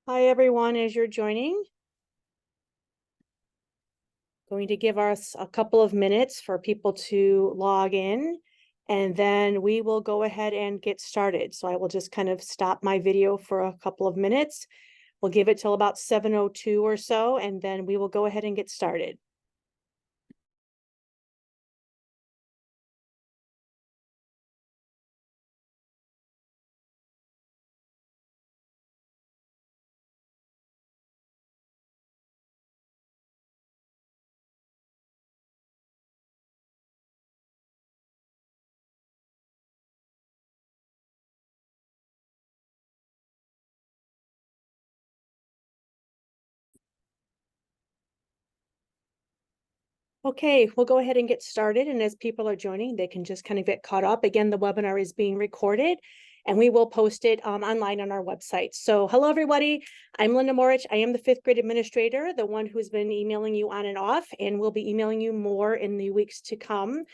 Hi, everyone, as you're joining. Going to give us a couple of minutes for people to log in, and then we will go ahead and get started. So I will just kind of stop my video for a couple of minutes. We'll give it till about 7:02 or so, and then we will go ahead and get started. Okay, we'll go ahead and get started. And as people are joining, they can just kind of get caught up. Again, the webinar is being recorded and we will post it online on our website. So hello, everybody. I'm Linda Morich. I am the fifth grade administrator, the one who's been emailing you on and off, and we'll be emailing you more in the weeks to come.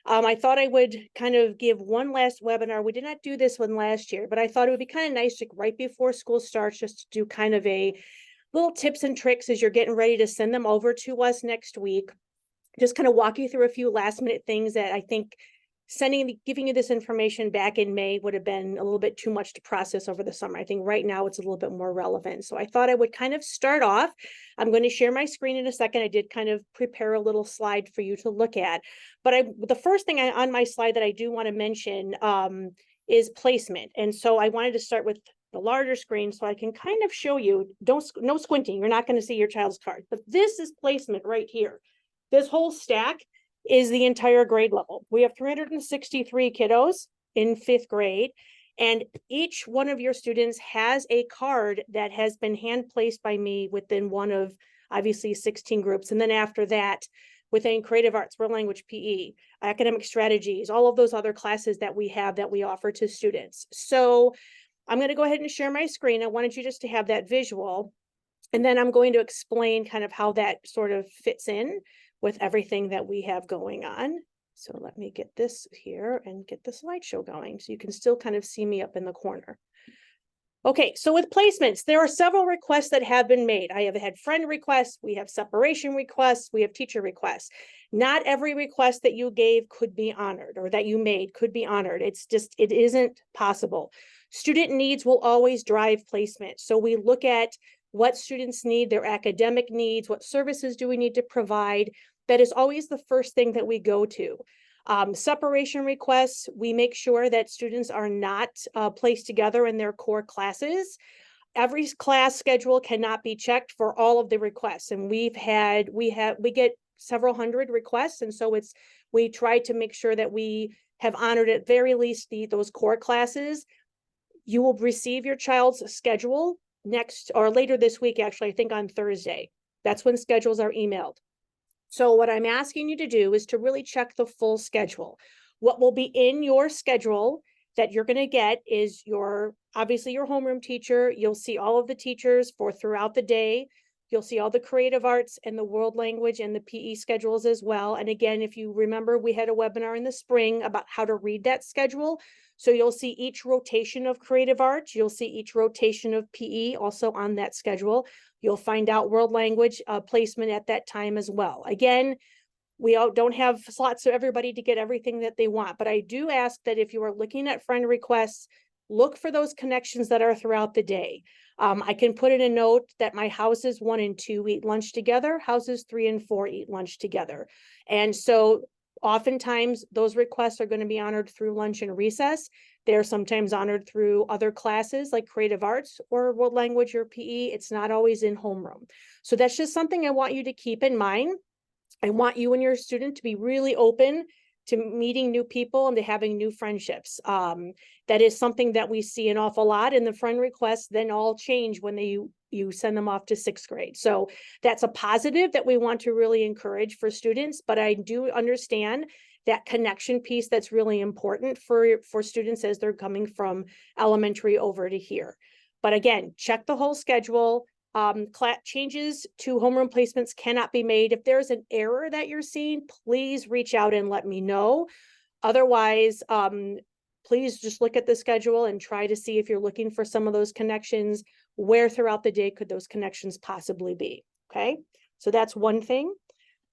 I thought I would kind of give one last webinar. We did not do this one last year, but I thought it would be kind of nice to right before school starts, just to do kind of a little tips and tricks as you're getting ready to send them over to us next week. Just kind of walk you through a few last minute things that I think giving you this information back in May would have been a little bit too much to process over the summer. I think right now it's a little bit more relevant. So I thought I would kind of start off. I'm going to share my screen in a second. I did kind of prepare a little slide for you to look at. But the first thing on my slide that I do want to mention is placement. And so I wanted to start with the larger screen so I can kind of show you, no squinting, you're not going to see your child's card, but this is placement right here. This whole stack is the entire grade level. We have 363 kiddos in fifth grade, and each one of your students has a card that has been hand placed by me within one of obviously 16 groups. And then after that, within creative arts, world language, PE, academic strategies, all of those other classes that we have that we offer to students. So I'm going to go ahead and share my screen. I wanted you just to have that visual. And then I'm going to explain kind of how that sort of fits in with everything that we have going on. So let me get this here and get the slideshow going so you can still kind of see me up in the corner. Okay, so with placements, there are several requests that have been made. I have had friend requests, we have separation requests, we have teacher requests. Not every request that you gave could be honored or that you made could be honored. It isn't possible. Student needs will always drive placement. So we look at what students need, their academic needs, what services do we need to provide. That is always the first thing that we go to. Separation requests, we make sure that students are not placed together in their core classes. Every class schedule cannot be checked for all of the requests. And we get several hundred requests. And so we try to make sure that we have honored at very least those core classes. You will receive your child's schedule next or later this week, actually, I think on Thursday. That's when schedules are emailed. So what I'm asking you to do is to really check the full schedule. What will be in your schedule that you're going to get is obviously your homeroom teacher. You'll see all of the teachers for throughout the day. You'll see all the creative arts and the world language and the PE schedules as well. And again, if you remember, we had a webinar in the spring about how to read that schedule. So you'll see each rotation of creative arts. You'll see each rotation of PE also on that schedule. You'll find out world language placement at that time as well. Again, we don't have slots for everybody to get everything that they want, but I do ask that if you are looking at friend requests, look for those connections that are throughout the day. I can put in a note that my houses 1 and 2 eat lunch together, houses 3 and 4 eat lunch together. And so oftentimes those requests are going to be honored through lunch and recess. They're sometimes honored through other classes like creative arts or world language or PE. It's not always in homeroom. So that's just something I want you to keep in mind. I want you and your student to be really open to meeting new people and to having new friendships. That is something that we see an awful lot, and the friend requests then all change when you send them off to 6th grade. So that's a positive that we want to really encourage for students, but I do understand that connection piece that's really important for students as they're coming from elementary over to here. But again, check the whole schedule. Changes to homeroom placements cannot be made. If there's an error that you're seeing, please reach out and let me know. Otherwise, please just look at the schedule and try to see if you're looking for some of those connections. where throughout the day could those connections possibly be? Okay, so that's one thing.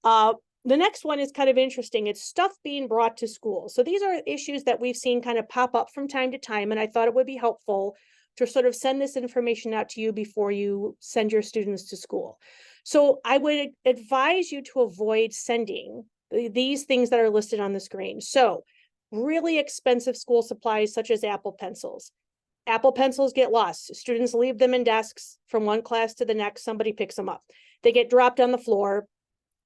The next one is kind of interesting. It's stuff being brought to school. So these are issues that we've seen kind of pop up from time to time, and I thought it would be helpful to sort of send this information out to you before you send your students to school. So I would advise you to avoid sending these things that are listed on the screen. So really expensive school supplies such as Apple pencils. Apple pencils get lost. Students leave them in desks from one class to the next. Somebody picks them up. They get dropped on the floor.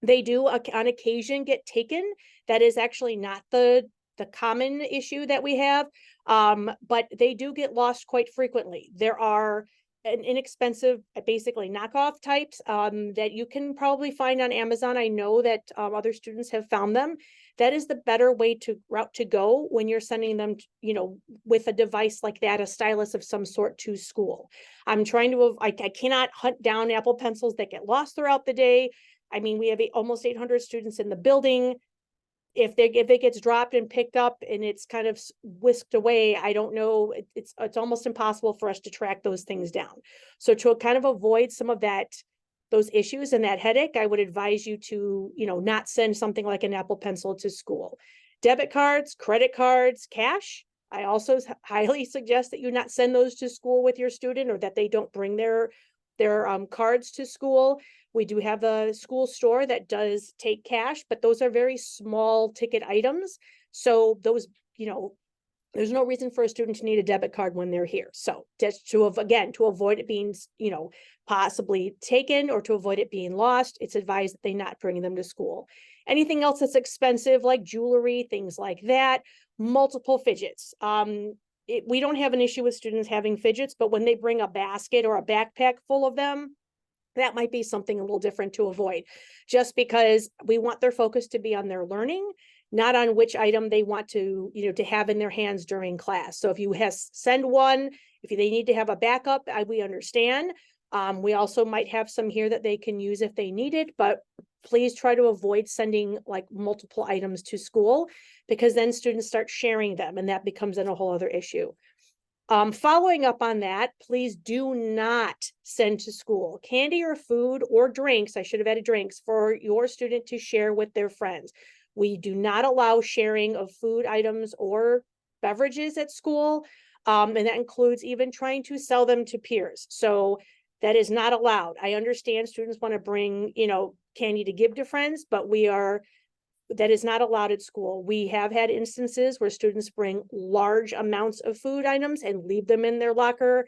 They do on occasion get taken. That is actually not the common issue that we have, but they do get lost quite frequently. There are an inexpensive, basically knockoff types that you can probably find on Amazon. I know that other students have found them. That is the better way route to go when you're sending them, with a device like that, a stylus of some sort, to school. I'm trying to, I cannot hunt down Apple pencils that get lost throughout the day. I mean, we have almost 800 students in the building. If it gets dropped and picked up and it's kind of whisked away, I don't know. It's almost impossible for us to track those things down. So to kind of avoid some of those issues and that headache, I would advise you to, not send something like an Apple Pencil to school. Debit cards, credit cards, cash. I also highly suggest that you not send those to school with your student, or that they don't bring their cards to school. We do have a school store that does take cash, but those are very small ticket items. So those, there's no reason for a student to need a debit card when they're here. So just to avoid it being, possibly taken, or to avoid it being lost, it's advised that they not bring them to school. Anything else that's expensive, like jewelry, things like that, multiple fidgets. We don't have an issue with students having fidgets, but when they bring a basket or a backpack full of them, that might be something a little different to avoid, just because we want their focus to be on their learning, not on which item they want to, to have in their hands during class. So if you send one, if they need to have a backup, we understand. We also might have some here that they can use if they need it, but please try to avoid sending like multiple items to school, because then students start sharing them and that becomes then a whole other issue. Following up on that, please do not send to school candy or food or drinks. I should have added drinks for your student to share with their friends. We do not allow sharing of food items or beverages at school. And that includes even trying to sell them to peers. So that is not allowed. I understand students want to bring, candy to give to friends, but that is not allowed at school. We have had instances where students bring large amounts of food items and leave them in their locker.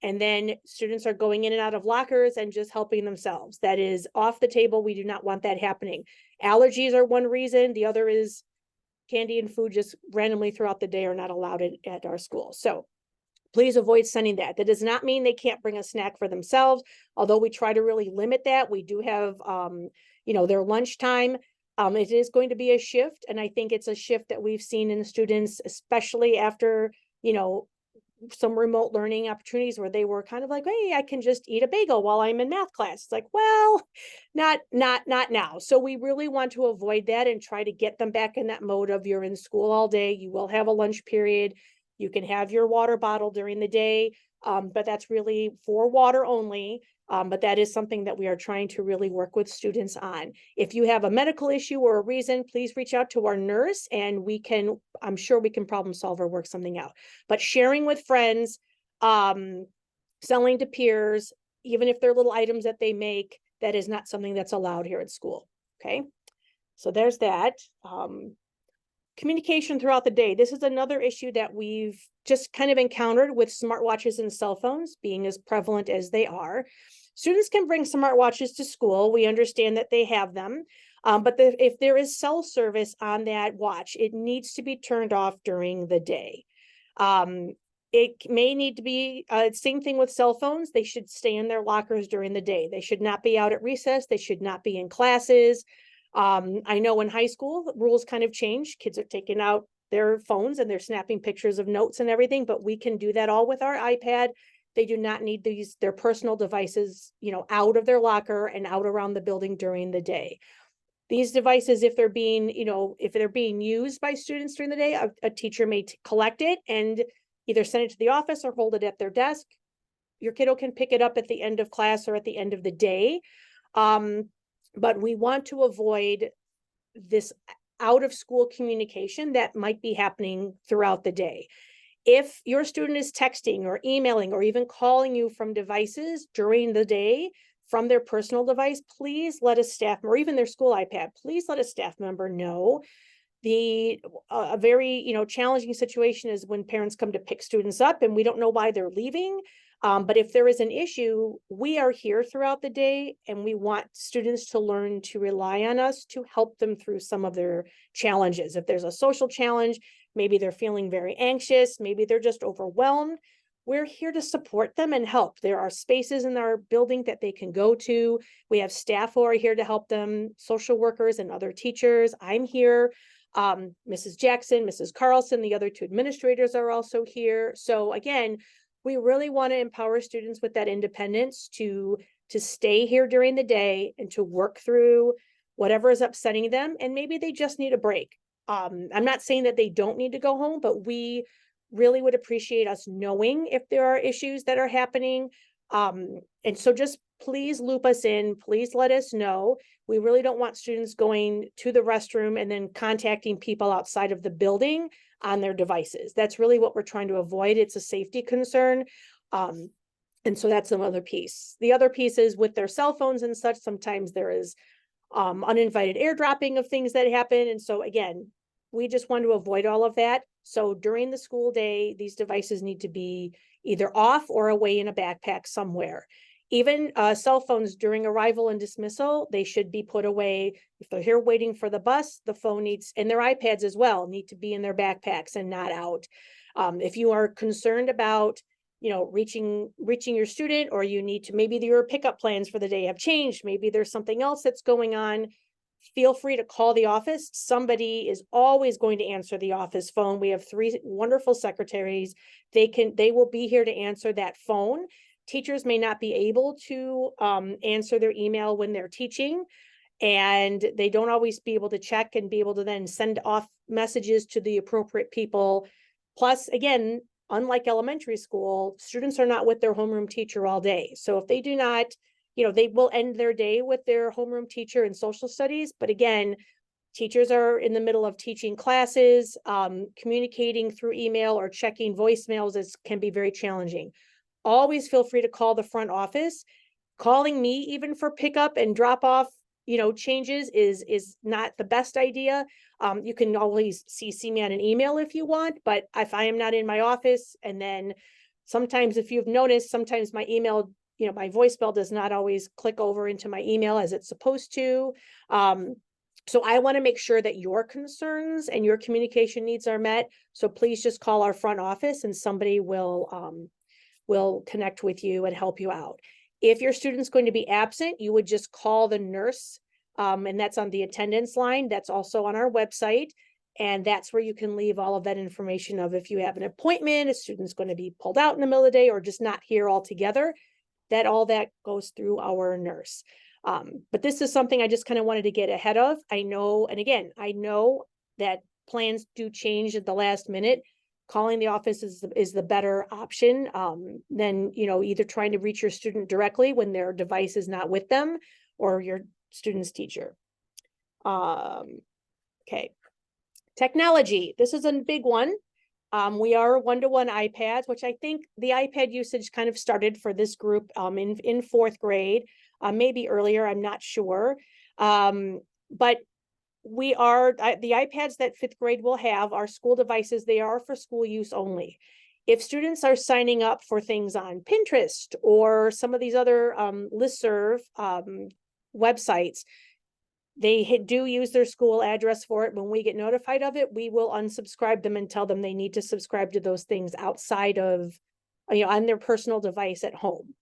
And then students are going in and out of lockers and just helping themselves. That is off the table. We do not want that happening. Allergies are one reason. The other is candy and food just randomly throughout the day are not allowed at our school. So please avoid sending that. That does not mean they can't bring a snack for themselves, although we try to really limit that. We do have, their lunchtime. It is going to be a shift, and I think it's a shift that we've seen in the students, especially after, some remote learning opportunities where they were kind of like, hey, I can just eat a bagel while I'm in math class. It's like, well, not now. So we really want to avoid that and try to get them back in that mode of you're in school all day. You will have a lunch period. You can have your water bottle during the day, but that's really for water only. But that is something that we are trying to really work with students on. If you have a medical issue or a reason, please reach out to our nurse and I'm sure we can problem solve or work something out. But sharing with friends, selling to peers, even if they're little items that they make, that is not something that's allowed here at school. Okay, so there's that. Communication throughout the day. This is another issue that we've just kind of encountered with smartwatches and cell phones being as prevalent as they are. Students can bring smartwatches to school. We understand that they have them, but if there is cell service on that watch, it needs to be turned off during the day. It may need to be, same thing with cell phones. They should stay in their lockers during the day. They should not be out at recess. They should not be in classes. I know in high school, rules kind of changed. Kids are taking out their phones and they're snapping pictures of notes and everything, but we can do that all with our iPad. They do not need their personal devices, out of their locker and out around the building during the day. These devices, if they're being used by students during the day, a teacher may collect it and either send it to the office or hold it at their desk. your kiddo can pick it up at the end of class or at the end of the day. But we want to avoid this out of school communication that might be happening throughout the day. If your student is texting or emailing or even calling you from devices during the day from their personal device, please let a staff, or even their school iPad, please let a staff member know. A very challenging situation is when parents come to pick students up and we don't know why they're leaving. But if there is an issue, we are here throughout the day, and we want students to learn to rely on us to help them through some of their challenges. If there's a social challenge, maybe they're feeling very anxious, maybe they're just overwhelmed, we're here to support them and help. There are spaces in our building that they can go to. We have staff who are here to help them, social workers and other teachers. I'm here. Mrs. Jackson, Mrs. Carlson, the other two administrators are also here. So again, we really want to empower students with that independence to stay here during the day and to work through whatever is upsetting them. And maybe they just need a break. I'm not saying that they don't need to go home, but we really would appreciate us knowing if there are issues that are happening. And so just please loop us in, please let us know. We really don't want students going to the restroom and then contacting people outside of the building on their devices. That's really what we're trying to avoid. It's a safety concern. And so that's another piece. The other piece is with their cell phones and such, sometimes there is uninvited airdropping of things that happen. And so again, we just want to avoid all of that. So during the school day, these devices need to be either off or away in a backpack somewhere. Even cell phones during arrival and dismissal, they should be put away. If they're here waiting for the bus, the phone needs, and their iPads as well, need to be in their backpacks and not out. If you are concerned about, reaching your student, or you need to, maybe your pickup plans for the day have changed, maybe there's something else that's going on, feel free to call the office. Somebody is always going to answer the office phone. We have 3 wonderful secretaries. They will be here to answer that phone. Teachers may not be able to answer their email when they're teaching, and they don't always be able to check and be able to then send off messages to the appropriate people. Plus, again, unlike elementary school, students are not with their homeroom teacher all day. So if they do not, they will end their day with their homeroom teacher in social studies. But again, teachers are in the middle of teaching classes, communicating through email or checking voicemails can be very challenging. Always feel free to call the front office. Calling me even for pickup and drop off, changes is not the best idea. You can always CC me on an email if you want, but if I am not in my office, and then sometimes, if you've noticed, sometimes my email, my voicemail does not always click over into my email as it's supposed to. So I want to make sure that your concerns and your communication needs are met. So please just call our front office and somebody will connect with you and help you out. If your student's going to be absent, you would just call the nurse, and that's on the attendance line. That's also on our website. And that's where you can leave all of that information of if you have an appointment, a student's going to be pulled out in the middle of the day or just not here altogether, all that goes through our nurse. But this is something I just kind of wanted to get ahead of. I know, and again, I know that plans do change at the last minute. Calling the office is the better option than, either trying to reach your student directly when their device is not with them or your student's teacher. Okay. Technology. This is a big one. We are one-to-one iPads, which I think the iPad usage kind of started for this group in 4th grade, maybe earlier, I'm not sure. But the iPads that 5th grade will have are school devices. They are for school use only. If students are signing up for things on Pinterest or some of these other listserv websites, they do use their school address for it. When we get notified of it, we will unsubscribe them and tell them they need to subscribe to those things outside of, on their personal device at home.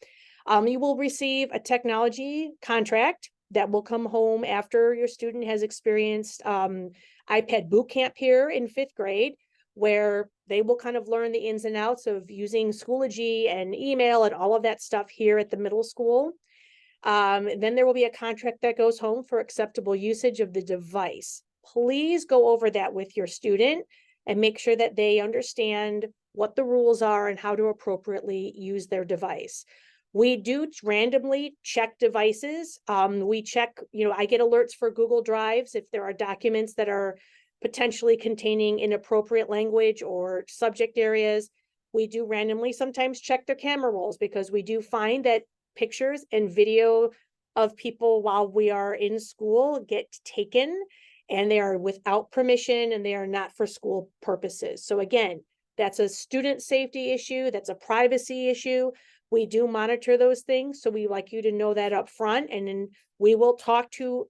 You will receive a technology contract that will come home after your student has experienced iPad boot camp here in 5th grade, where they will kind of learn the ins and outs of using Schoology and email and all of that stuff here at the middle school. Then there will be a contract that goes home for acceptable usage of the device. Please go over that with your student and make sure that they understand what the rules are and how to appropriately use their device. We do randomly check devices. We check, I get alerts for Google Drives if there are documents that are potentially containing inappropriate language or subject areas. We do randomly sometimes check their camera rolls because we do find that pictures and video of people while we are in school get taken, and they are without permission and they are not for school purposes. So again, that's a student safety issue. That's a privacy issue. We do monitor those things. So we like you to know that up front. And then we will talk to,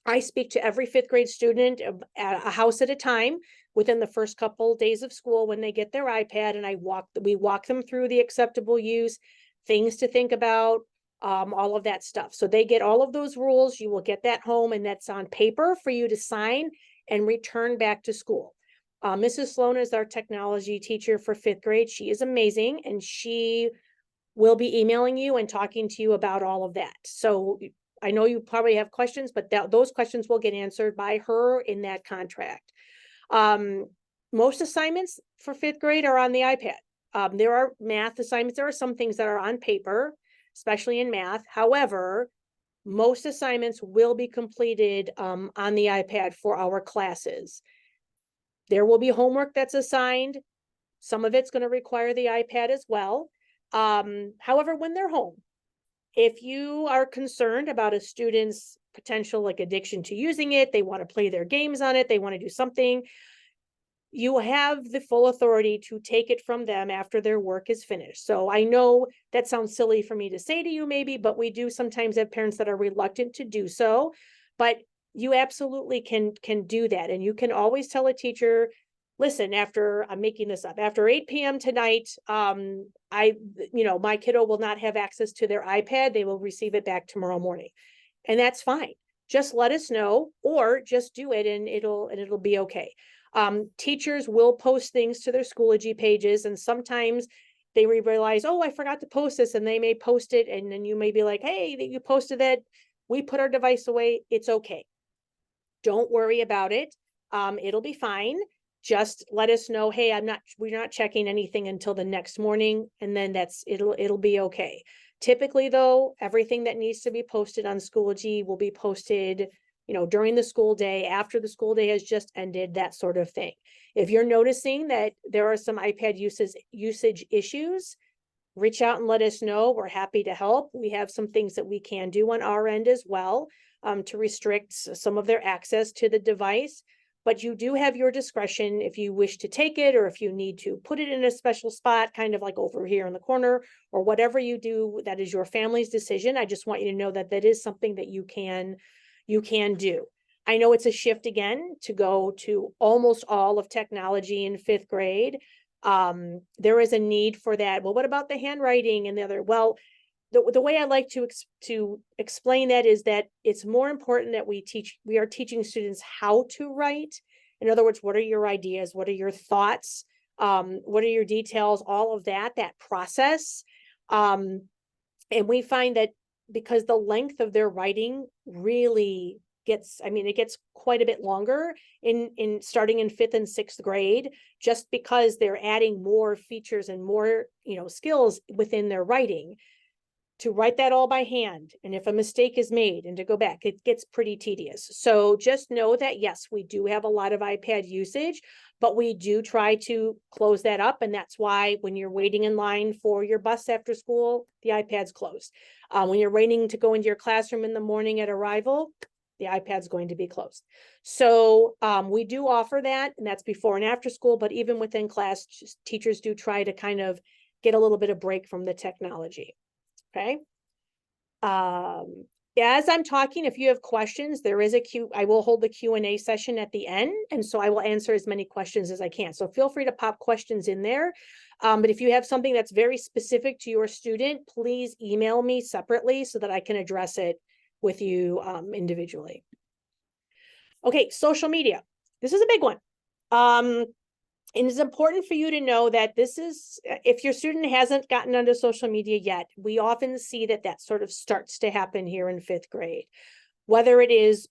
I speak to every fifth grade student at a house at a time within the first couple days of school when they get their iPad, and we walk them through the acceptable use, things to think about, all of that stuff. So they get all of those rules. You will get that home, and that's on paper for you to sign and return back to school. Mrs. Sloan is our technology teacher for fifth grade. She is amazing, and she will be emailing you and talking to you about all of that. So I know you probably have questions, but those questions will get answered by her in that contract. Most assignments for fifth grade are on the iPad. There are math assignments. There are some things that are on paper, especially in math. However, most assignments will be completed on the iPad for our classes. There will be homework that's assigned. Some of it's going to require the iPad as well. However, when they're home, if you are concerned about a student's potential like addiction to using it, they want to play their games on it, they want to do something, you have the full authority to take it from them after their work is finished. So I know that sounds silly for me to say to you maybe, but we do sometimes have parents that are reluctant to do so. But you absolutely can do that. And you can always tell a teacher, listen, I'm making this up, after 8 p.m. tonight, my kiddo will not have access to their iPad. They will receive it back tomorrow morning. And that's fine. Just let us know, or just do it and it'll be okay. Teachers will post things to their Schoology pages, and sometimes they realize, oh, I forgot to post this, and they may post it, and then you may be like, hey, you posted that, we put our device away, it's okay. Don't worry about it. It'll be fine. Just let us know, hey, we're not checking anything until the next morning, and then it'll be okay. Typically though, everything that needs to be posted on Schoology will be posted, during the school day, after the school day has just ended, that sort of thing. If you're noticing that there are some iPad usage issues, reach out and let us know. We're happy to help. We have some things that we can do on our end as well, to restrict some of their access to the device. But you do have your discretion if you wish to take it, or if you need to put it in a special spot, kind of like over here in the corner, or whatever you do, that is your family's decision. I just want you to know that that is something that you can do. I know it's a shift again to go to almost all of technology in fifth grade. There is a need for that. Well, what about the handwriting and the other? Well, the way I like to explain that is that it's more important that we are teaching students how to write. In other words, what are your ideas? What are your thoughts? What are your details? All of that process. And we find that because the length of their writing really it gets quite a bit longer in starting in fifth and sixth grade, just because they're adding more features and more, skills within their writing. To write that all by hand, and if a mistake is made and to go back, it gets pretty tedious. So just know that, yes, we do have a lot of iPad usage, but we do try to close that up. And that's why when you're waiting in line for your bus after school, the iPad's closed. When you're waiting to go into your classroom in the morning at arrival, the iPad's going to be closed. So we do offer that, and that's before and after school, but even within class, teachers do try to kind of get a little bit of break from the technology. Okay. As I'm talking, if you have questions, I will hold the Q&A session at the end. And so I will answer as many questions as I can. So feel free to pop questions in there. But if you have something that's very specific to your student, please email me separately so that I can address it with you individually. Okay, social media. This is a big one. And it's important for you to know that if your student hasn't gotten onto social media yet, we often see that sort of starts to happen here in fifth grade. Whether it is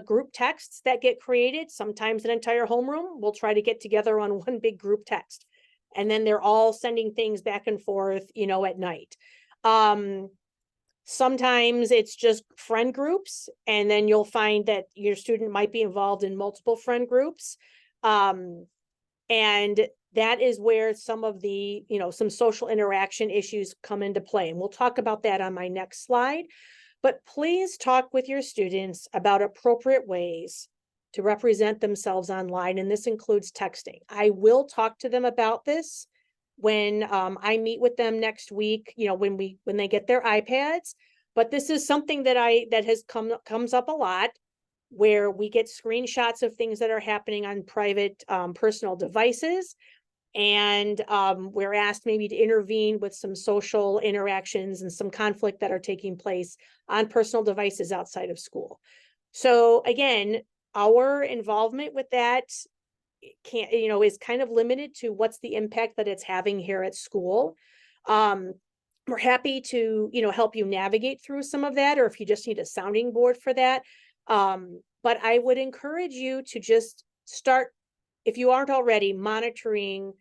group texts that get created. Sometimes an entire homeroom will try to get together on one big group text. And then they're all sending things back and forth, at night. Sometimes it's just friend groups, and then you'll find that your student might be involved in multiple friend groups. And that is where some of the, some social interaction issues come into play. And we'll talk about that on my next slide. But please talk with your students about appropriate ways to represent themselves online. And this includes texting. I will talk to them about this when I meet with them next week, when they get their iPads. But this is something that comes up a lot, where we get screenshots of things that are happening on private personal devices. And we're asked maybe to intervene with some social interactions and some conflict that are taking place on personal devices outside of school. So again, our involvement with that is kind of limited to what's the impact that it's having here at school. We're happy to, help you navigate through some of that, or if you just need a sounding board for that. But I would encourage you to just start, if you aren't already, monitoring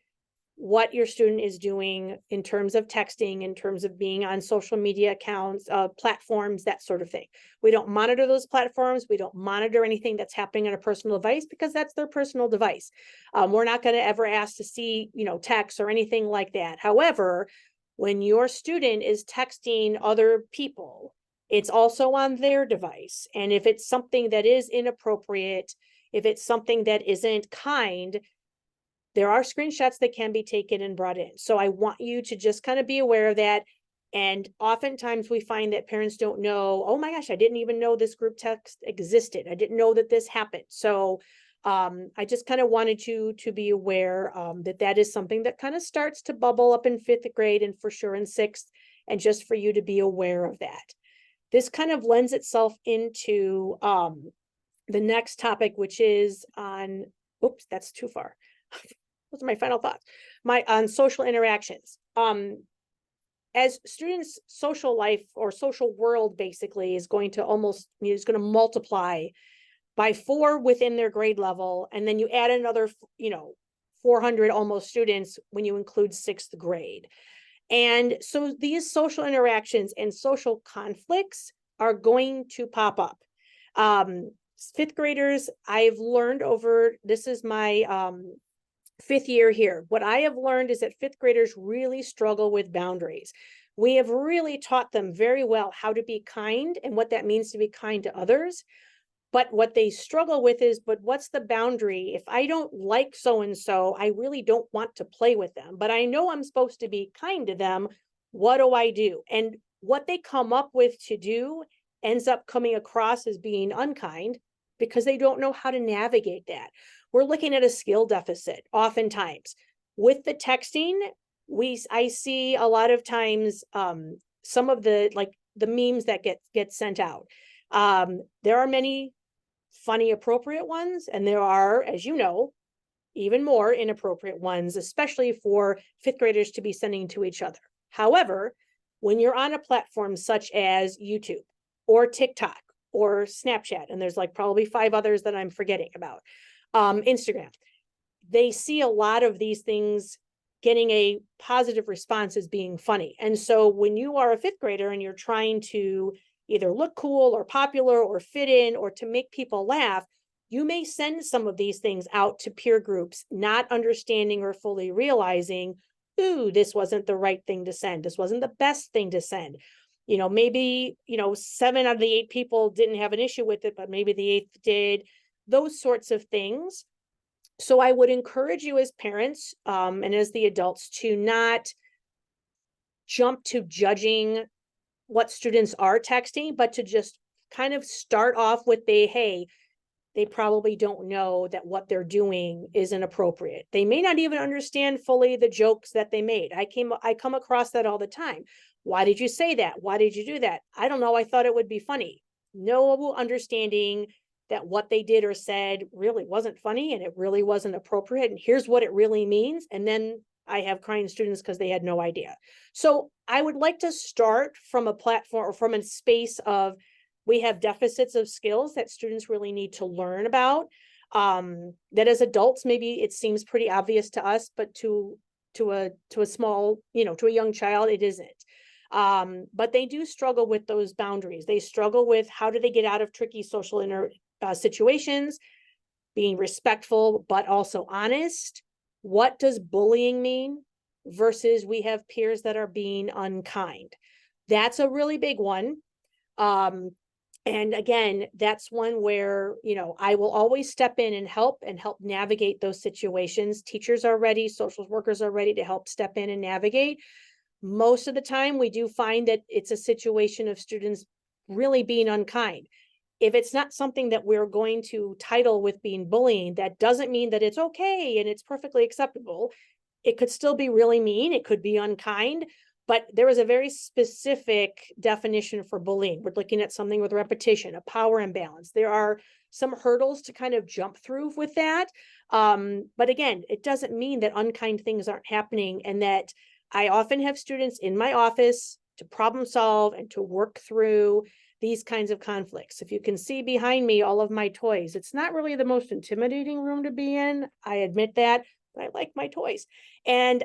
what your student is doing in terms of texting, in terms of being on social media accounts, platforms, that sort of thing. We don't monitor those platforms. We don't monitor anything that's happening on a personal device, because that's their personal device. We're not going to ever ask to see, texts or anything like that. However, when your student is texting other people, it's also on their device. And if it's something that is inappropriate, if it's something that isn't kind, there are screenshots that can be taken and brought in. So I want you to just kind of be aware of that. And oftentimes we find that parents don't know, oh my gosh, I didn't even know this group text existed. I didn't know that this happened. So I just kind of wanted you to be aware that is something that kind of starts to bubble up in 5th grade, and for sure in 6th, and just for you to be aware of that. This kind of lends itself into the next topic, which is on, oops, that's too far. Those are my final thoughts. On social interactions. As students' social life or social world basically is going to multiply by 4 within their grade level. And then you add another, 400 almost students when you include 6th grade. And so these social interactions and social conflicts are going to pop up. 5th graders, I've learned this is my 5th year here. What I have learned is that 5th graders really struggle with boundaries. We have really taught them very well how to be kind and what that means to be kind to others. But what they struggle with is, but what's the boundary? If I don't like so-and-so, I really don't want to play with them, but I know I'm supposed to be kind to them. What do I do? And what they come up with to do ends up coming across as being unkind, because they don't know how to navigate that. We're looking at a skill deficit oftentimes. With the texting, I see a lot of times some of the memes that get sent out. There are many funny, appropriate ones, and there are, as you know, even more inappropriate ones, especially for 5th graders to be sending to each other. However, when you're on a platform such as YouTube or TikTok or Snapchat, and there's probably 5 others that I'm forgetting about, Instagram, they see a lot of these things getting a positive response as being funny. And so when you are a 5th grader and you're trying to either look cool or popular or fit in or to make people laugh, you may send some of these things out to peer groups, not understanding or fully realizing, ooh, this wasn't the right thing to send. This wasn't the best thing to send. Maybe, 7 out of the 8 people didn't have an issue with it, but maybe the 8th did, those sorts of things. So I would encourage you as parents and as the adults to not jump to judging what students are texting, but to just kind of start off with they probably don't know that what they're doing is inappropriate. They may not even understand fully the jokes that they made. I come across that all the time. Why did you say that? Why did you do that? I don't know. I thought it would be funny. No understanding that what they did or said really wasn't funny and it really wasn't appropriate. And here's what it really means. And then I have crying students because they had no idea. So I would like to start from a platform or from a space of, We have deficits of skills that students really need to learn about. That as adults, maybe it seems pretty obvious to us, but to a small, to a young child, it isn't. But they do struggle with those boundaries. They struggle with how do they get out of tricky social situations, being respectful, but also honest. What does bullying mean versus we have peers that are being unkind? That's a really big one. And again, that's one where, I will always step in and help navigate those situations. Teachers are ready, social workers are ready to help step in and navigate. Most of the time, we do find that it's a situation of students really being unkind. If it's not something that we're going to title with being bullying, that doesn't mean that it's okay and it's perfectly acceptable. It could still be really mean. It could be unkind, but there is a very specific definition for bullying. We're looking at something with repetition, a power imbalance. There are some hurdles to kind of jump through with that. But again, it doesn't mean that unkind things aren't happening, and that I often have students in my office to problem solve and to work through these kinds of conflicts. If you can see behind me all of my toys, it's not really the most intimidating room to be in. I admit that, but I like my toys. And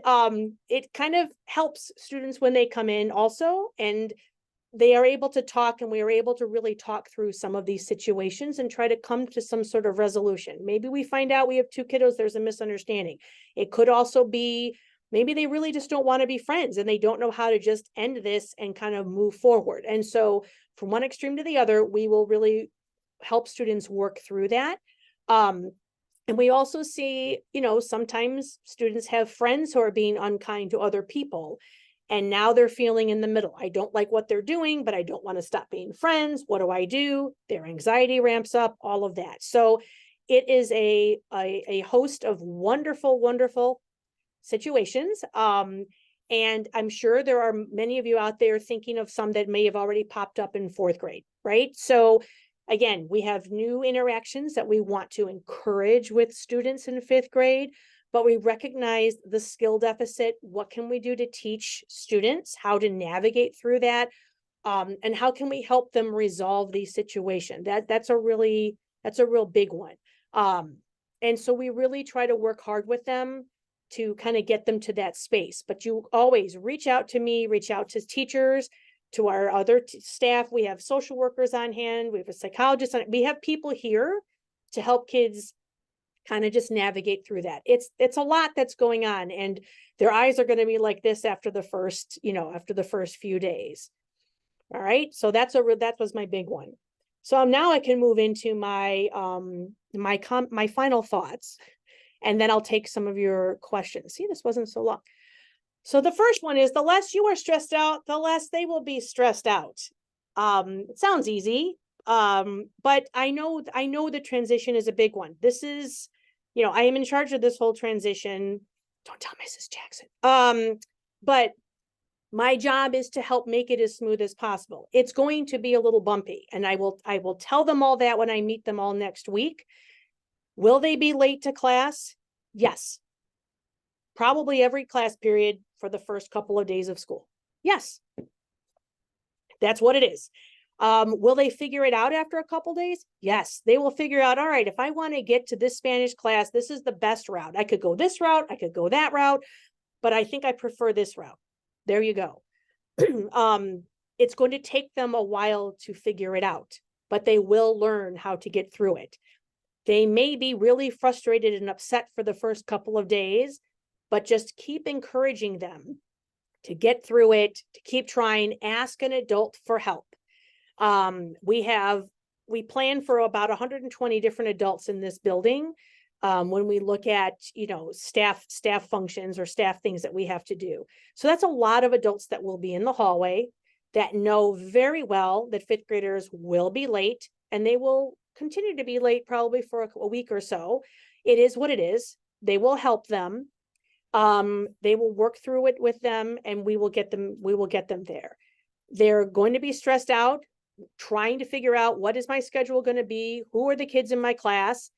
it kind of helps students when they come in also, and they are able to talk, and we are able to really talk through some of these situations and try to come to some sort of resolution. Maybe we find out we have two kiddos, there's a misunderstanding. It could also be maybe they really just don't want to be friends and they don't know how to just end this and kind of move forward. And so from one extreme to the other, we will really help students work through that. And we also see, sometimes students have friends who are being unkind to other people, and now they're feeling in the middle. I don't like what they're doing, but I don't want to stop being friends. What do I do? Their anxiety ramps up, all of that. So it is a host of wonderful, wonderful situations. And I'm sure there are many of you out there thinking of some that may have already popped up in fourth grade, right? So again, we have new interactions that we want to encourage with students in fifth grade, but we recognize the skill deficit. What can we do to teach students how to navigate through that? And how can we help them resolve these situations? That's a real big one. And so we really try to work hard with them to kind of get them to that space. But you always reach out to me, reach out to teachers, to our other staff. We have social workers on hand. We have a psychologist. We have people here to help kids kind of just navigate through that. It's a lot that's going on, and their eyes are going to be like this after the first few days. All right. So that was my big one. So now I can move into my final thoughts, and then I'll take some of your questions. See, this wasn't so long. So the first one is, the less you are stressed out, the less they will be stressed out. It sounds easy, but I know the transition is a big one. This is, I am in charge of this whole transition. Don't tell Mrs. Jackson. But my job is to help make it as smooth as possible. It's going to be a little bumpy, and I will tell them all that when I meet them all next week. Will they be late to class? Yes. Probably every class period for the first couple of days of school. Yes. That's what it is. Will they figure it out after a couple days? Yes, they will figure out, all right, if I want to get to this Spanish class, this is the best route. I could go this route, I could go that route, but I think I prefer this route. There you go. It's going to take them a while to figure it out, but they will learn how to get through it. They may be really frustrated and upset for the first couple of days, but just keep encouraging them to get through it, to keep trying. Ask an adult for help. We plan for about 120 different adults in this building. When we look at, staff functions or staff things that we have to do. So that's a lot of adults that will be in the hallway that know very well that fifth graders will be late, and they will continue to be late probably for a week or so. It is what it is. They will help them. They will work through it with them, and we will get them there. They're going to be stressed out, trying to figure out, what is my schedule going to be? Who are the kids in my class?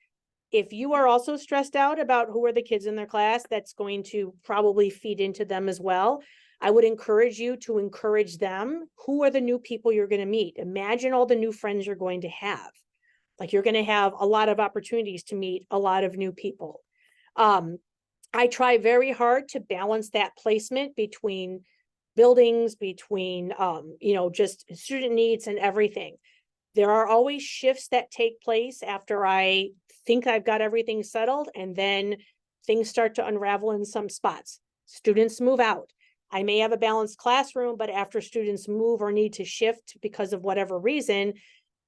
If you are also stressed out about who are the kids in their class, that's going to probably feed into them as well. I would encourage you to encourage them. Who are the new people you're going to meet? Imagine all the new friends you're going to have. Like, you're going to have a lot of opportunities to meet a lot of new people. I try very hard to balance that placement between buildings, between, just student needs and everything. There are always shifts that take place after I think I've got everything settled, and then things start to unravel in some spots. Students move out. I may have a balanced classroom, but after students move or need to shift because of whatever reason,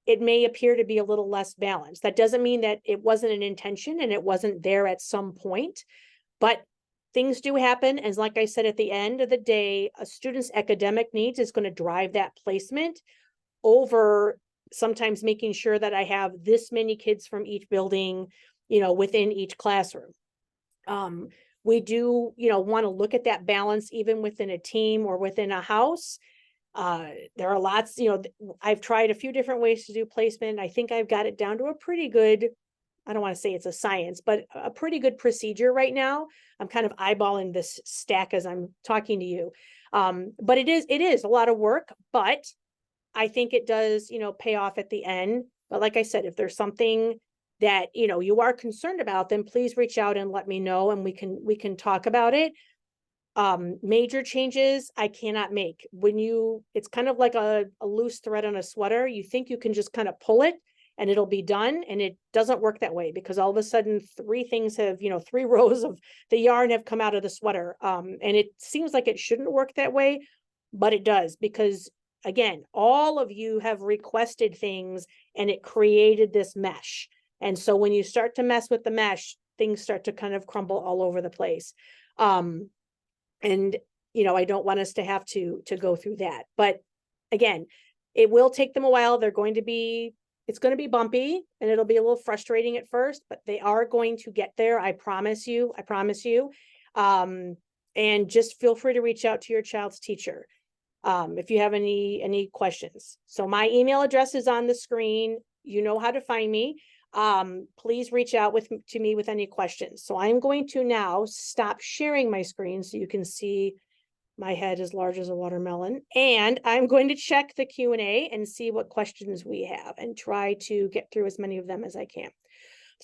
it may appear to be a little less balanced. That doesn't mean that it wasn't an intention and it wasn't there at some point, but things do happen. And like I said, at the end of the day, a student's academic needs is going to drive that placement over sometimes making sure that I have this many kids from each building, within each classroom. We do, want to look at that balance even within a team or within a house. There are lots, I've tried a few different ways to do placement. I think I've got it down to a pretty good, I don't want to say it's a science, but a pretty good procedure right now. I'm kind of eyeballing this stack as I'm talking to you. But it is a lot of work, but I think it does, pay off at the end. But like I said, if there's something that, you are concerned about, then please reach out and let me know, and we can talk about it. Major changes I cannot make. It's kind of like a loose thread on a sweater. You think you can just kind of pull it and it'll be done. And it doesn't work that way, because all of a sudden three rows of the yarn have come out of the sweater. And it seems like it shouldn't work that way, but it does, because again, all of you have requested things and it created this mesh. And so when you start to mess with the mesh, things start to kind of crumble all over the place. And, I don't want us to have to go through that. But again, it will take them a while. It's going to be bumpy and it'll be a little frustrating at first, but they are going to get there. I promise you. And just feel free to reach out to your child's teacher if you have any questions. So my email address is on the screen. You know how to find me. Please reach out to me with any questions. So I'm going to now stop sharing my screen so you can see my head as large as a watermelon. And I'm going to check the Q&A and see what questions we have and try to get through as many of them as I can.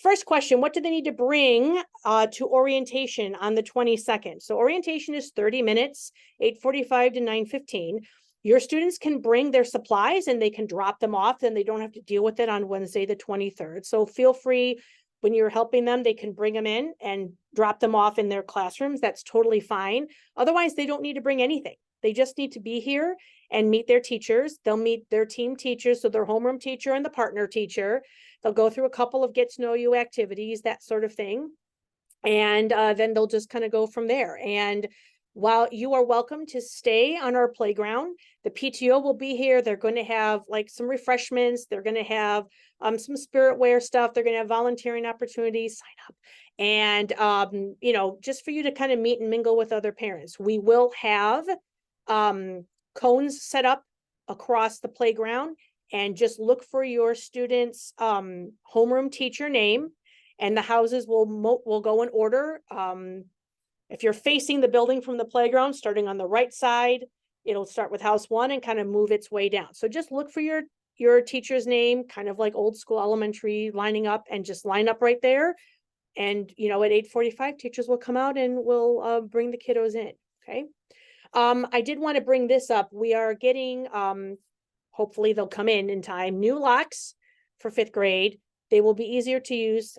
First question, what do they need to bring to orientation on the 22nd? So orientation is 30 minutes, 8:45 to 9:15. Your students can bring their supplies and they can drop them off, and they don't have to deal with it on Wednesday, the 23rd. So feel free, when you're helping them, they can bring them in and drop them off in their classrooms. That's totally fine. Otherwise, they don't need to bring anything. They just need to be here and meet their teachers. They'll meet their team teachers, so their homeroom teacher and the partner teacher. They'll go through a couple of get to know you activities, that sort of thing. And then they'll just kind of go from there. And while you are welcome to stay on our playground, the PTO will be here. They're going to have like some refreshments. They're going to have some spirit wear stuff. They're going to have volunteering opportunities, sign up. And, just for you to kind of meet and mingle with other parents. We will have cones set up across the playground, and just look for your student's homeroom teacher name, and the houses will go in order. If you're facing the building from the playground, starting on the right side, it'll start with house 1 and kind of move its way down. So just look for your teacher's name, kind of like old school elementary, lining up, and just line up right there. And, at 8:45, teachers will come out and will bring the kiddos in. Okay. I did want to bring this up. We are getting, hopefully they'll come in time, new locks for 5th grade. They will be easier to use.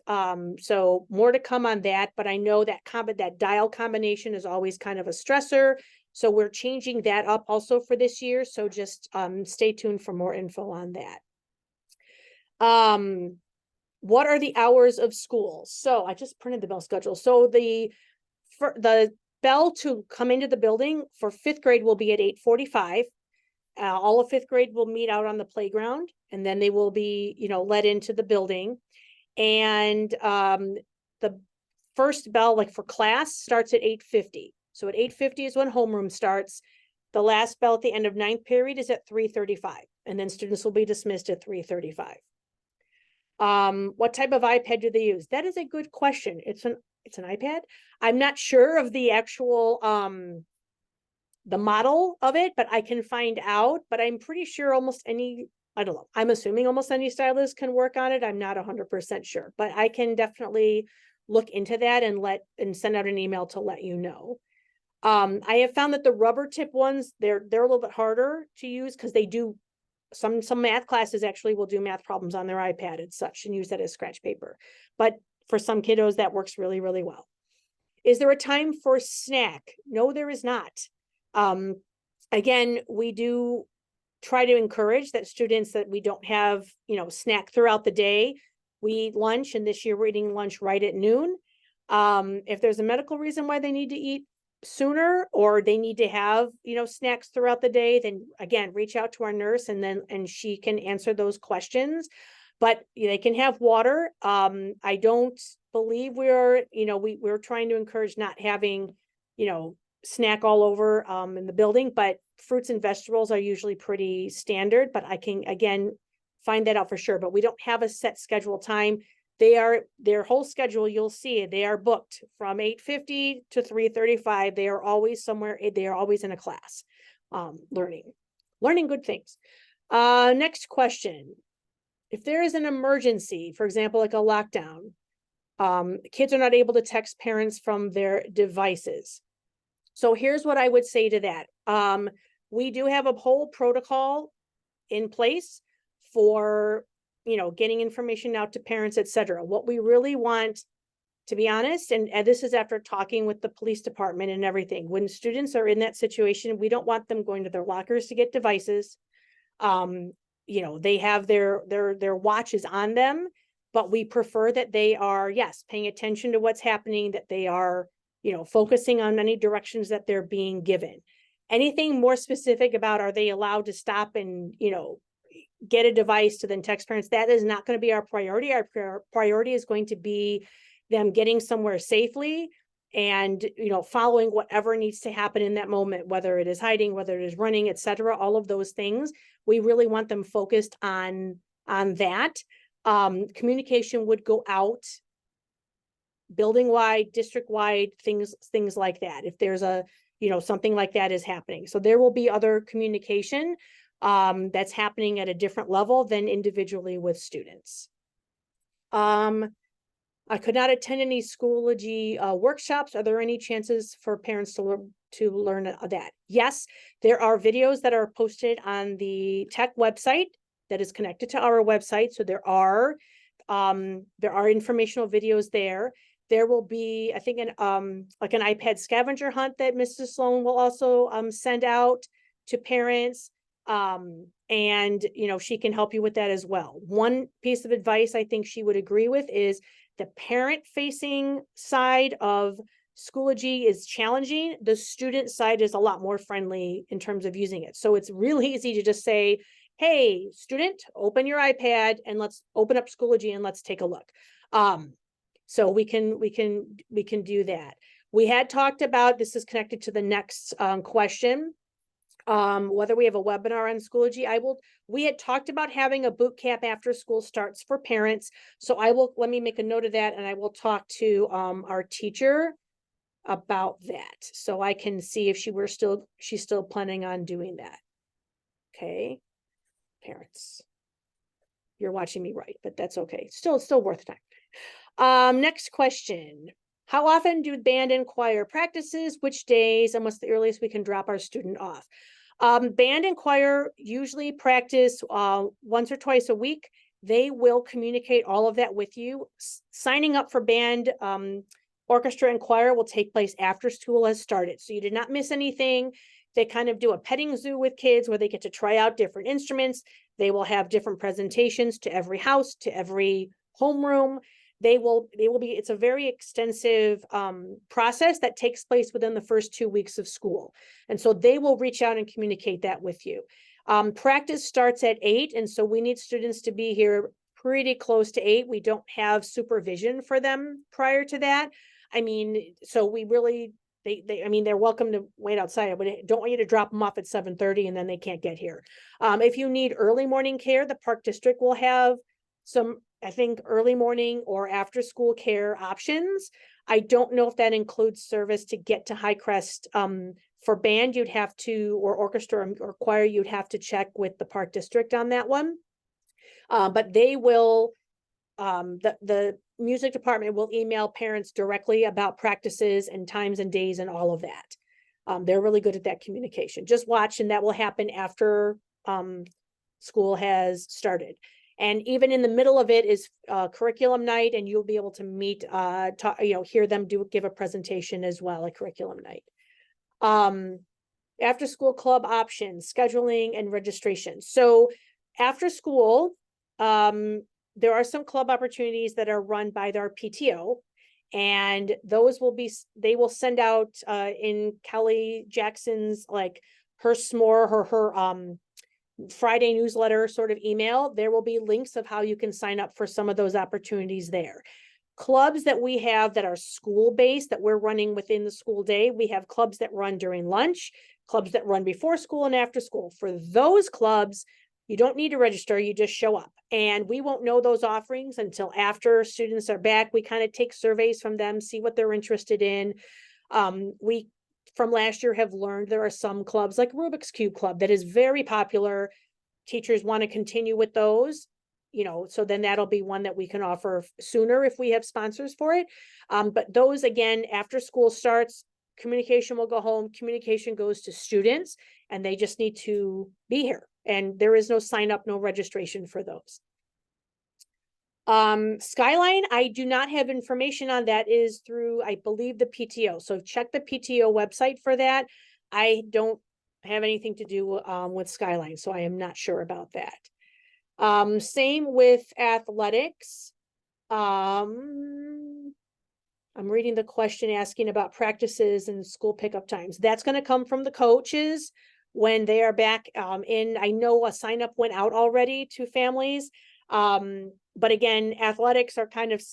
So more to come on that, but I know that that dial combination is always kind of a stressor. So we're changing that up also for this year. So just stay tuned for more info on that. What are the hours of school? So I just printed the bell schedule. So the bell to come into the building for 5th grade will be at 8:45. All of 5th grade will meet out on the playground, and then they will be, led into the building. And the first bell, like for class, starts at 8:50. So at 8:50 is when homeroom starts. The last bell at the end of 9th period is at 3:35, and then students will be dismissed at 3:35. What type of iPad do they use? That is a good question. It's an iPad. I'm not sure of the actual the model of it, but I can find out. But I'm pretty sure almost any, I don't know, I'm assuming almost any stylist can work on it. I'm not 100% sure, but I can definitely look into that and send out an email to let you know. I have found that the rubber tip ones, they're a little bit harder to use because they do some math classes actually will do math problems on their iPad and such and use that as scratch paper. But for some kiddos, that works really, really well. Is there a time for snack? No, there is not. Again, we do try to encourage that students that we don't have, snack throughout the day. We eat lunch, and this year we're eating lunch right at noon. If there's a medical reason why they need to eat sooner or they need to have, snacks throughout the day, then again, reach out to our nurse and she can answer those questions. But they can have water. I don't believe we're trying to encourage not having, snack all over in the building, but fruits and vegetables are usually pretty standard, but I can again find that out for sure. But we don't have a set schedule time. Their whole schedule, you'll see they are booked from 8:50 to 3:35. They are always somewhere, they are always in a class, learning good things. Next question. If there is an emergency, for example, like a lockdown, kids are not able to text parents from their devices. So here's what I would say to that. We do have a whole protocol in place for, getting information out to parents, etc. What we really want, to be honest, and this is after talking with the police department and everything, when students are in that situation, we don't want them going to their lockers to get devices. They have their watches on them, but we prefer that they are, yes, paying attention to what's happening, that they are, focusing on any directions that they're being given. Anything more specific about, are they allowed to stop and, get a device to then text parents? That is not going to be our priority. Our priority is going to be them getting somewhere safely and, following whatever needs to happen in that moment, whether it is hiding, whether it is running, etc. All of those things. We really want them focused on that. Communication would go out building wide, district wide, things like that. If there's something like that is happening. So there will be other communication that's happening at a different level than individually with students. I could not attend any Schoology workshops. Are there any chances for parents to learn that? Yes, there are videos that are posted on the tech website that is connected to our website. So there are informational videos there. There will be, I think, like an iPad scavenger hunt that Mrs. Sloan will also send out to parents. And she can help you with that as well. One piece of advice I think she would agree with is the parent facing side of Schoology is challenging. The student side is a lot more friendly in terms of using it. So it's really easy to just say, hey, student, open your iPad and let's open up Schoology and let's take a look. So we can do that. We had talked about, this is connected to the next question, whether we have a webinar on Schoology. We had talked about having a boot camp after school starts for parents. So let me make a note of that, and I will talk to our teacher about that. So I can see if she's still planning on doing that. Okay, parents, you're watching me right, but that's okay. Still worth time. Next question. How often do band and choir practices? Which days? And what's the earliest we can drop our student off? Band and choir usually practice once or twice a week. They will communicate all of that with you. Signing up for band, orchestra, and choir will take place after school has started. So you did not miss anything. They kind of do a petting zoo with kids where they get to try out different instruments. They will have different presentations to every house, to every homeroom. It's a very extensive process that takes place within the first 2 weeks of school. And so they will reach out and communicate that with you. Practice starts at 8. And so we need students to be here pretty close to 8. We don't have supervision for them prior to that. I mean, so we really, they're welcome to wait outside, but I don't want you to drop them off at 7:30 and then they can't get here. If you need early morning care, the Park District will have some I think early morning or after school care options. I don't know if that includes service to get to Highcrest. For band, you'd have to, or orchestra or choir, you'd have to check with the park district on that one. But they will, the music department will email parents directly about practices and times and days and all of that. They're really good at that communication. Just watch, and that will happen after school has started. And even in the middle of it is curriculum night, and you'll be able to meet, hear them give a presentation as well, a curriculum night. After school club options, scheduling and registration. So after school, there are some club opportunities that are run by their PTO, and those will be, they will send out in Kelly Jackson's, like her SMORE, her Friday newsletter sort of email, there will be links of how you can sign up for some of those opportunities there. Clubs that we have that are school-based, that we're running within the school day, we have clubs that run during lunch, clubs that run before school and after school. For those clubs, you don't need to register, you just show up. And we won't know those offerings until after students are back. We kind of take surveys from them, see what they're interested in. We, from last year, have learned there are some clubs like Rubik's Cube Club that is very popular. Teachers want to continue with those, so then that'll be one that we can offer sooner if we have sponsors for it. But those, again, after school starts, communication will go home, communication goes to students, and they just need to be here. And there is no sign up, no registration for those. Skyline, I do not have information on. That is through, I believe, the PTO. So check the PTO website for that. I don't have anything to do with Skyline, so I am not sure about that. Same with athletics. I'm reading the question asking about practices and school pickup times. That's going to come from the coaches when they are back in. I know a sign up went out already to families. But again, athletics are kind of,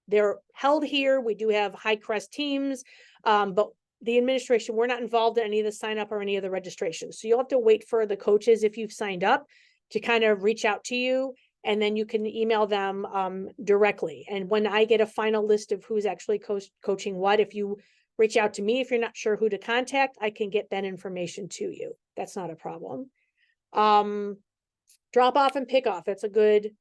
they're held here. We do have Highcrest teams, but the administration, we're not involved in any of the sign up or any of the registration. So you'll have to wait for the coaches, if you've signed up, to kind of reach out to you, and then you can email them directly. And when I get a final list of who's actually coaching what, if you reach out to me, if you're not sure who to contact, I can get that information to you. That's not a problem. Drop off and pick off. That's a good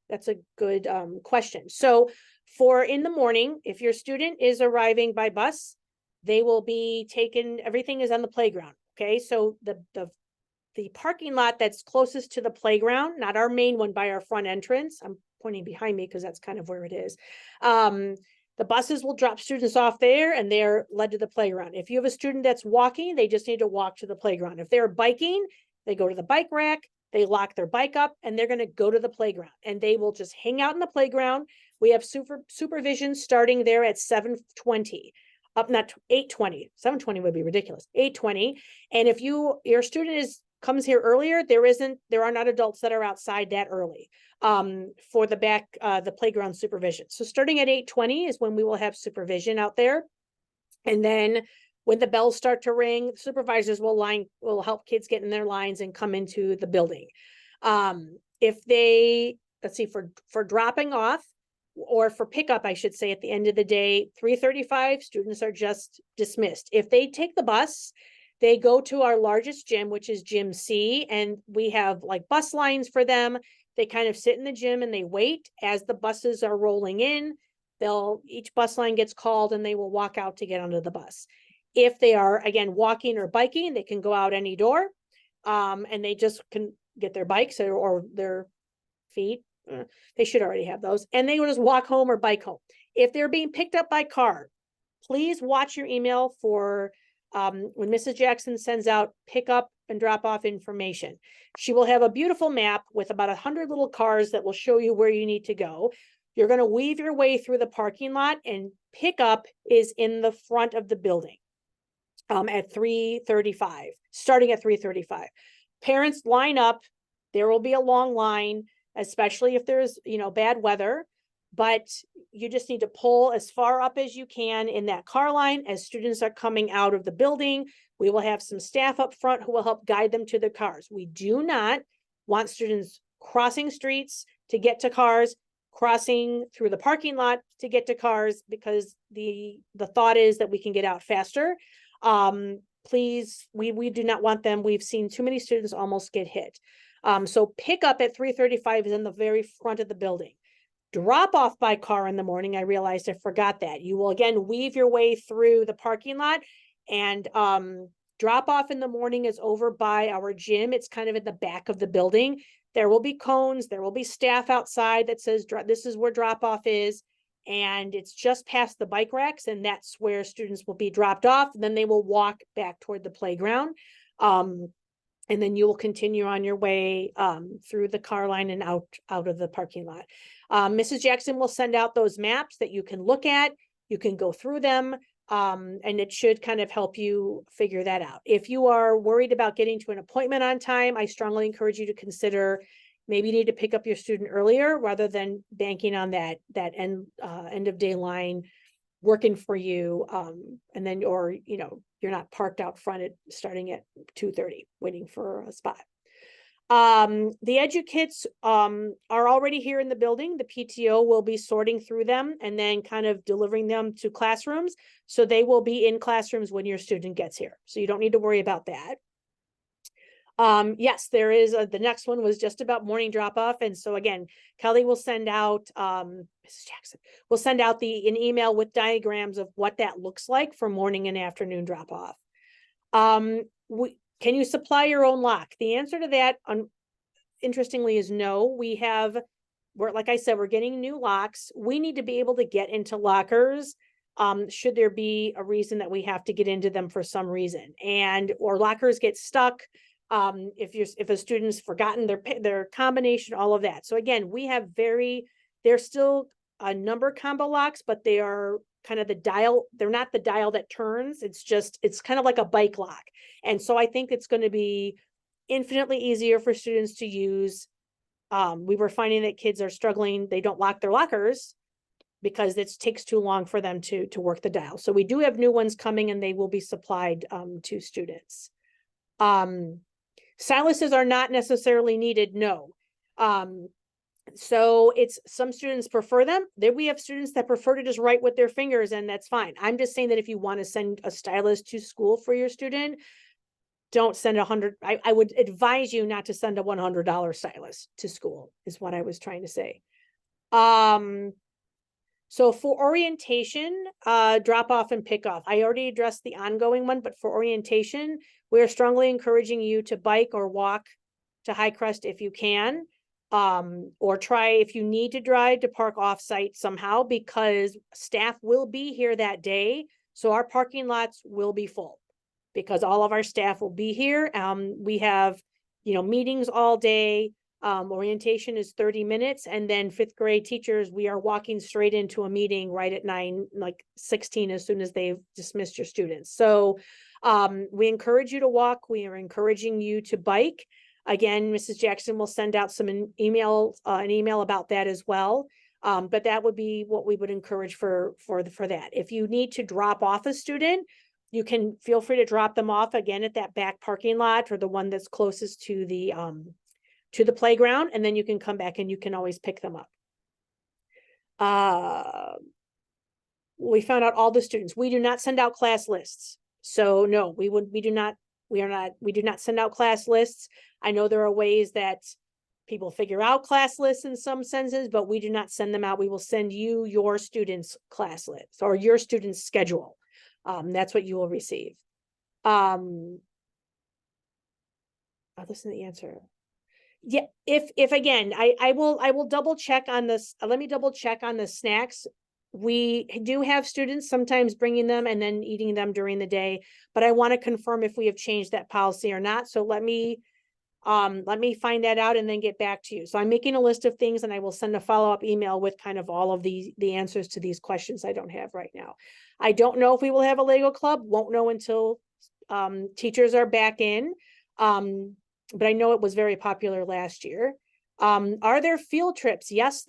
question. So for in the morning, if your student is arriving by bus, they will be taken, everything is on the playground. Okay. So the parking lot that's closest to the playground, not our main one by our front entrance. I'm pointing behind me because that's kind of where it is. The buses will drop students off there, and they're led to the playground. If you have a student that's walking, they just need to walk to the playground. If they're biking, they go to the bike rack, they lock their bike up, and they're going to go to the playground, and they will just hang out in the playground. We have supervision starting there at 7:20. Not 8:20. 7:20 would be ridiculous. 8:20. And if your student comes here earlier, there are not adults that are outside that early for the playground supervision. So starting at 8:20 is when we will have supervision out there. And then when the bells start to ring, supervisors will help kids get in their lines and come into the building. If they, let's see, for dropping off, or for pickup, I should say, at the end of the day, 3:35, students are just dismissed. If they take the bus, they go to our largest gym, which is Gym C, and we have like bus lines for them. They kind of sit in the gym and they wait as the buses are rolling in. Each bus line gets called, and they will walk out to get onto the bus. If they are, again, walking or biking, they can go out any door, and they just can get their bikes or their feet. They should already have those, and they will just walk home or bike home. If they're being picked up by car, please watch your email for when Mrs. Jackson sends out pick up and drop off information. She will have a beautiful map with about 100 little cars that will show you where you need to go. You're going to weave your way through the parking lot, and pick up is in the front of the building at 3:35, starting at 3:35. Parents line up. There will be a long line, especially if there's, bad weather, but you just need to pull as far up as you can in that car line as students are coming out of the building. We will have some staff up front who will help guide them to their cars. We do not want students crossing streets to get to cars, crossing through the parking lot to get to cars, because the thought is that we can get out faster. Please, we do not want them. We've seen too many students almost get hit. So pickup at 3:35 is in the very front of the building. Drop off by car in the morning, I realized I forgot that. You will again weave your way through the parking lot, and drop off in the morning is over by our gym. It's kind of at the back of the building. There will be cones, there will be staff outside that says this is where drop off is, and it's just past the bike racks, and that's where students will be dropped off. And then they will walk back toward the playground. And then you will continue on your way through the car line and out of the parking lot. Mrs. Jackson will send out those maps that you can look at. You can go through them, and it should kind of help you figure that out. If you are worried about getting to an appointment on time, I strongly encourage you to consider maybe you need to pick up your student earlier rather than banking on that end of day line working for you, and then, or you're not parked out front starting at 2:30 waiting for a spot. The EduKits are already here in the building. The PTO will be sorting through them and then kind of delivering them to classrooms. So they will be in classrooms when your student gets here. So you don't need to worry about that. Yes, there is the next one was just about morning drop off. And so again, Kelly will send out, Mrs. Jackson will send out an email with diagrams of what that looks like for morning and afternoon drop off. Can you supply your own lock? The answer to that, interestingly, is no. Like I said, we're getting new locks. We need to be able to get into lockers should there be a reason that we have to get into them for some reason, or lockers get stuck. If a student's forgotten their combination, all of that. So again, they're still a number combo locks, but they are kind of the dial. They're not the dial that turns. It's kind of like a bike lock. And so I think it's going to be infinitely easier for students to use. We were finding that kids are struggling. They don't lock their lockers because it takes too long for them to work the dial. So we do have new ones coming, and they will be supplied to students. Styluses are not necessarily needed, no. So some students prefer them. We have students that prefer to just write with their fingers, and that's fine. I'm just saying that if you want to send a stylus to school for your student, don't send I would advise you not to send a $100 stylus to school, is what I was trying to say. So for orientation, drop off and pick off, I already addressed the ongoing one, but for orientation, we're strongly encouraging you to bike or walk to Highcrest if you can, or try, if you need to drive, to park off-site somehow, because staff will be here that day. So our parking lots will be full because all of our staff will be here. We have, meetings all day. Orientation is 30 minutes, and then 5th grade teachers, we are walking straight into a meeting right at 9:16 as soon as they've dismissed your students. So we encourage you to walk. We are encouraging you to bike. Again, Mrs. Jackson will send out an email about that as well. But that would be what we would encourage for that. If you need to drop off a student, you can feel free to drop them off again at that back parking lot, or the one that's closest to the playground, and then you can come back and you can always pick them up. We found out all the students. We do not send out class lists. So no, we do not send out class lists. I know there are ways that people figure out class lists in some senses, but we do not send them out. We will send you your students' class list or your students' schedule. That's what you will receive. I'll listen to the answer. Yeah, if again, I will double check on this. Let me double check on the snacks. We do have students sometimes bringing them and then eating them during the day, but I want to confirm if we have changed that policy or not. So let me find that out and then get back to you. So I'm making a list of things, and I will send a follow-up email with kind of all of the answers to these questions I don't have right now. I don't know if we will have a Lego club. Won't know until teachers are back in. But I know it was very popular last year. Are there field trips? Yes,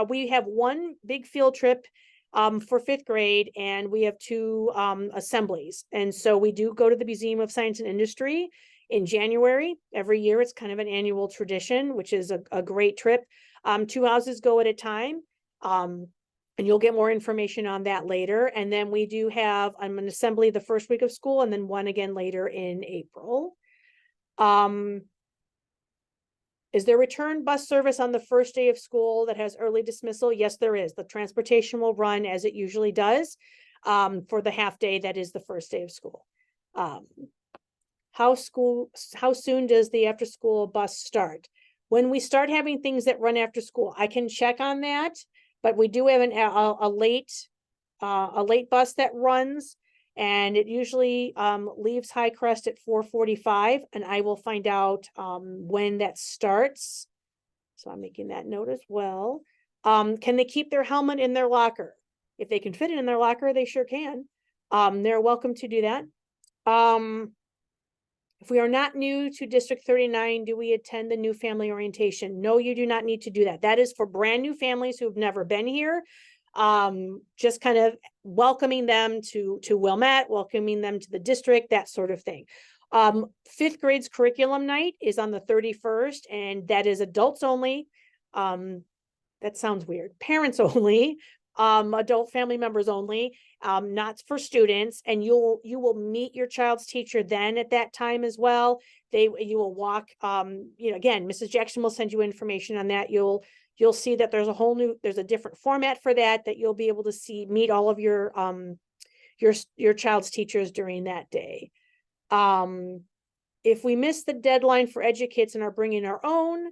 we have one big field trip for 5th grade, and we have 2 assemblies. And so we do go to the Museum of Science and Industry in January. Every year, it's kind of an annual tradition, which is a great trip. 2 houses go at a time. And you'll get more information on that later. And then we do have an assembly the first week of school, and then one again later in April. Is there return bus service on the first day of school that has early dismissal? Yes, there is. The transportation will run as it usually does for the half day that is the first day of school. How soon does the after school bus start? When we start having things that run after school, I can check on that, but we do have a late bus that runs, and it usually leaves Highcrest at 4:45, and I will find out when that starts. So I'm making that note as well. Can they keep their helmet in their locker? If they can fit it in their locker, they sure can. They're welcome to do that. If we are not new to District 39, do we attend the new family orientation? No, you do not need to do that. That is for brand new families who've never been here. Just kind of welcoming them to Wilmette, welcoming them to the district, that sort of thing. Fifth grade's curriculum night is on the 31st, and that is adults only. That sounds weird. Parents only, adult family members only, not for students. And you will meet your child's teacher then at that time as well. You will walk, again, Mrs. Jackson will send you information on that. You'll see that there's a different format for that you'll be able to meet all of your child's teachers during that day. If we miss the deadline for educates and are bringing our own,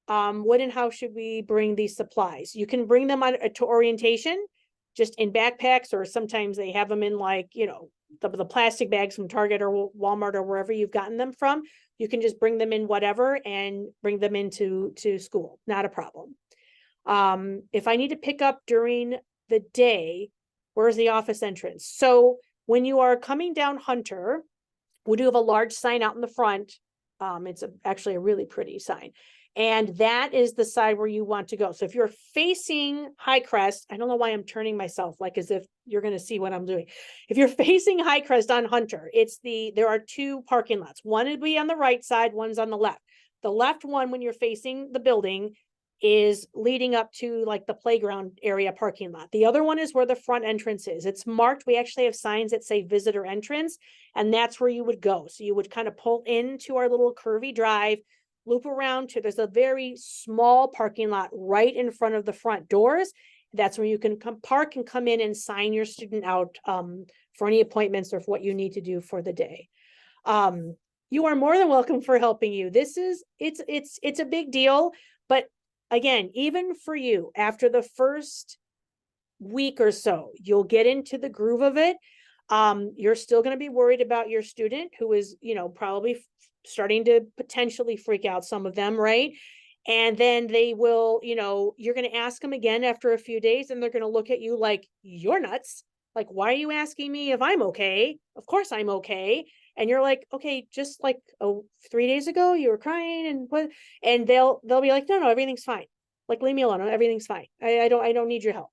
when and how should we bring these supplies? You can bring them to orientation, just in backpacks, or sometimes they have them in the plastic bags from Target or Walmart or wherever you've gotten them from. You can just bring them in whatever and bring them into school. Not a problem. If I need to pick up during the day, where's the office entrance? So when you are coming down Hunter, we do have a large sign out in the front. It's actually a really pretty sign. And that is the side where you want to go. So if you're facing Highcrest, I don't know why I'm turning myself like as if you're going to see what I'm doing. If you're facing Highcrest on Hunter, there are two parking lots. One would be on the right side, one's on the left. The left one, when you're facing the building, is leading up to the playground area parking lot. The other one is where the front entrance is. It's marked. We actually have signs that say visitor entrance, and that's where you would go. So you would kind of pull into our little curvy drive, loop around there's a very small parking lot right in front of the front doors. That's where you can park and come in and sign your student out for any appointments or for what you need to do for the day. You are more than welcome for helping you. It's a big deal, but again, even for you, after the first week or so, you'll get into the groove of it. You're still going to be worried about your student who is, probably starting to potentially freak out, some of them, right? And then they will, you're going to ask them again after a few days, and they're going to look at you like you're nuts. Like, why are you asking me if I'm okay? Of course I'm okay. And you're like, okay, just 3 days ago you were crying and what? And they'll be like, no, everything's fine. Like, leave me alone. Everything's fine. I don't need your help.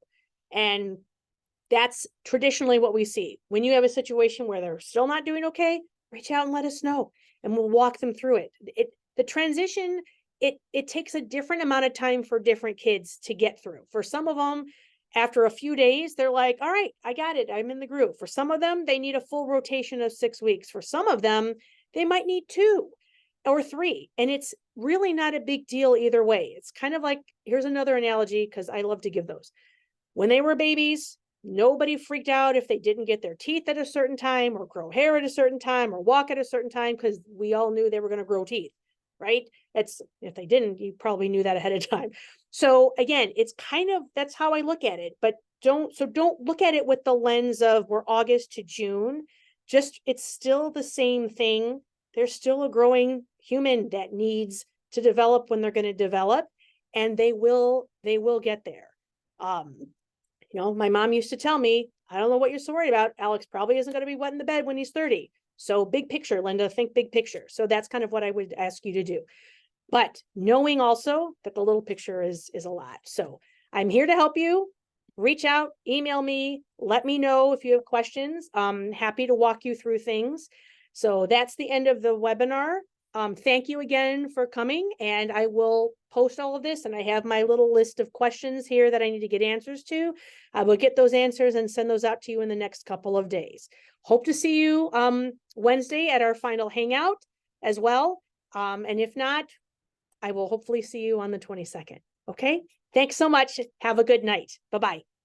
And that's traditionally what we see. When you have a situation where they're still not doing okay, reach out and let us know, and we'll walk them through it. The transition, it takes a different amount of time for different kids to get through. For some of them, after a few days, they're like, all right, I got it. I'm in the groove. For some of them, they need a full rotation of 6 weeks. For some of them, they might need 2 or 3. And it's really not a big deal either way. It's kind of like, here's another analogy, because I love to give those. When they were babies, nobody freaked out if they didn't get their teeth at a certain time, or grow hair at a certain time, or walk at a certain time, because we all knew they were going to grow teeth, right? If they didn't, you probably knew that ahead of time. So again, it's kind of, that's how I look at it, but don't look at it with the lens of we're August to June. It's still the same thing. There's still a growing human that needs to develop when they're going to develop, and they will get there. My mom used to tell me, I don't know what you're so worried about. Alex probably isn't going to be wet in the bed when he's 30. So big picture, Linda, think big picture. So that's kind of what I would ask you to do. But knowing also that the little picture is a lot. So I'm here to help you. Reach out, email me, let me know if you have questions. I'm happy to walk you through things. So that's the end of the webinar. Thank you again for coming, and I will post all of this and I have my little list of questions here that I need to get answers to, I will get those answers and send those out to you in the next couple of days. Hope to see you Wednesday at our final hangout as well. And if not, I will hopefully see you on the 22nd. Okay. Thanks so much. Have a good night. Bye-bye.